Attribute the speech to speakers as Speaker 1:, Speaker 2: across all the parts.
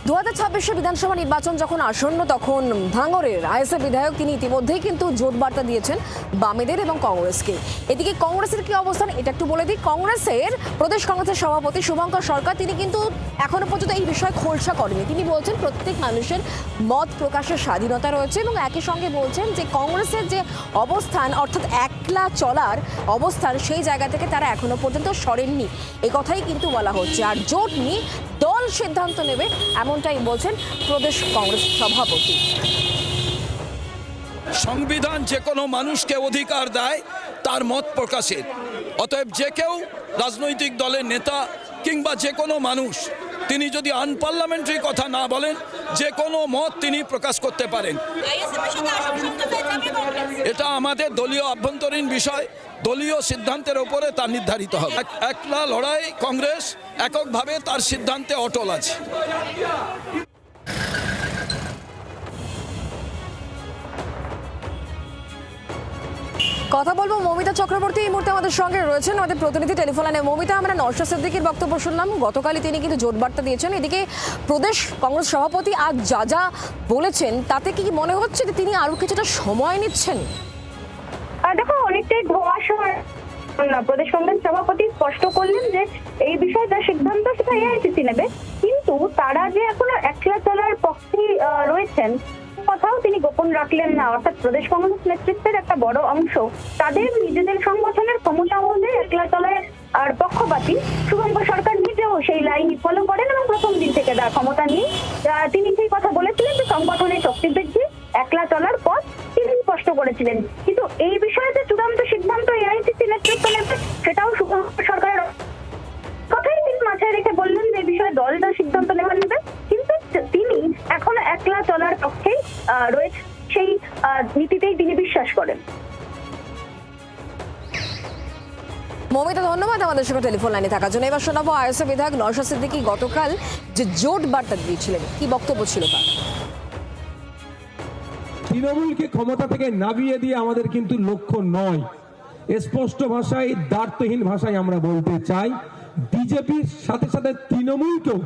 Speaker 1: 2026 বিধানসভা নির্বাচন যখন আসন্ন তখন ভাঙড়ের আইএসএফ বিধায়ক তিনি ইতিমধ্যেই কিন্তু জোট বার্তা দিয়েছেন বামেদের এবং কংগ্রেসকে। এদিকে কংগ্রেসের কি অবস্থান এটা একটু বলে দিই। প্রদেশ কংগ্রেসের সভাপতি শুভঙ্কর সরকার তিনি কিন্তু এখনো পর্যন্ত এই বিষয়ে খোলসা করেনি। তিনি বলছেন প্রত্যেক মানুষের মত প্রকাশের স্বাধীনতা রয়েছে এবং একই সঙ্গে বলছেন যে কংগ্রেসের যে অবস্থান অর্থাৎ একলা চলার অবস্থান সেই জায়গা থেকে তারা এখনো পর্যন্ত সরেননি, এই কথাই কিন্তু বলা হচ্ছে। আর জোট নিয়ে দল সিদ্ধান্ত নেবে এমনটাই বলছেন প্রদেশ কংগ্রেস সভাপতি।
Speaker 2: সংবিধান যে কোনো মানুষকে অধিকার দেয় তার মত প্রকাশের, অতএব যে কেউ রাজনৈতিক দলের নেতা কিংবা যে কোনো মানুষ তিনি যদি আনপার্লামেন্টারি কথা না বলেন যে কোনো মত তিনি প্রকাশ করতে পারেন। এটা আমাদের দলীয় আভ্যন্তরীণ বিষয়, দলীয় সিদ্ধান্তের উপরে তা নির্ধারিত হবে। একলা লড়াই কংগ্রেস এককভাবে তার সিদ্ধান্তে অটল আছে।
Speaker 1: কথা বলবো মমিতা চক্রবর্তী এই মুহূর্তে আমাদের সঙ্গে রয়েছেন, আমাদের প্রতিনিধি টেলিফোন লাইনে। মমিতা, আমরা নওশাদ সিদ্দিকীর বক্তব্য শুনলাম, গতকালই তিনি কিন্তু জোট বার্তা দিয়েছেন। এদিকে প্রদেশ কংগ্রেস সভাপতি আজ যা বলেছেন তাতে কি মনে হচ্ছে যে তিনি আরো কিছুটা সময় নিচ্ছেন?
Speaker 3: দেখো, অনেকটাই ধোঁয়াশা। প্রদেশ কংগ্রেস সভাপতি স্পষ্ট করলেন যে এই বিষয়ে যা সিদ্ধান্ত সেটা এআইসিসি নেবে, কিন্তু তারা যে এখনো একলা চলার পক্ষে রয়েছেন কথাও তিনি গোপন রাখলেন না। অর্থাৎ প্রদেশ কংগ্রেস নেতৃত্বের একটা বড় অংশ তাদের নিজেদের সংগঠনের ক্ষমতা অনুযায়ী একলা চলার আর পক্ষপাতী। শুভঙ্কর সরকার নিজেও সেই লাইন ফলো করেন এবং প্রথম দিন থেকে তার ক্ষমতা নিয়ে তিনি সেই কথা বলেছিলেন যে সংগঠনের শক্তি বৃদ্ধি, একলা চলার পথ তিনি স্পষ্ট করেছিলেন। কিন্তু এই বিষয়ে যে চূড়ান্ত সিদ্ধান্ত এআইসিসি নেতৃত্ব নেবে সেটাও শুভঙ্কর সরকারের কথাই তিনি মাথায় রেখে বললেন যে এই বিষয়ে দল যা সিদ্ধান্ত নেওয়া নেবে, কিন্তু তিনি এখনো একলা চলার পক্ষেই রয়েছে, সেই নীতিতেই তিনি বিশ্বাস করেন।
Speaker 1: মমিতা, ধন্যবাদ আমাদের সঙ্গে টেলিফোন লাইনে থাকার জন্য। এবার শোনাবো আইএসএফ বিধায়ক নওশাদ সিদ্দিকী গতকাল যে জোট বার্তা দিয়েছিলেন, কি বক্তব্য ছিল তার।
Speaker 4: তৃণমূলকে ক্ষমতা থেকে নামিয়ে দিয়ে আমাদের কিন্তু লক্ষ্য নয়। স্পষ্ট ভাষায়, দ্বার্থহীন ভাষায় আমরা বলতে চাই, বিজেপির সাথে সাথে তৃণমূলকেও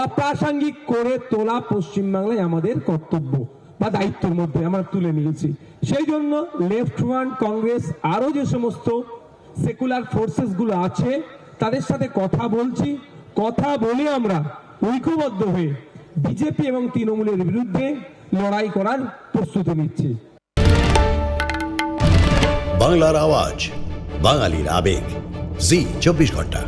Speaker 4: অপ্রাসঙ্গিক করে তোলা পশ্চিমবাংলায় আমাদের কর্তব্য বা দায়িত্বের মধ্যে আমরা তুলে নিয়েছি। সেই জন্য লেফট ফ্রন্ট, কংগ্রেস, আরো যে সমস্ত সেকুলার ফোর্সেস গুলো আছে তাদের সাথে কথা বলছি। কথা বলে আমরা ঐক্যবদ্ধ হয়ে বিজেপি এবং তৃণমূলের বিরুদ্ধে লড়াই করার প্রস্তুতি নিচ্ছি।
Speaker 5: বাংলার আওয়াজ, বাঙালির আবেগ, জি 24 ঘন্টা।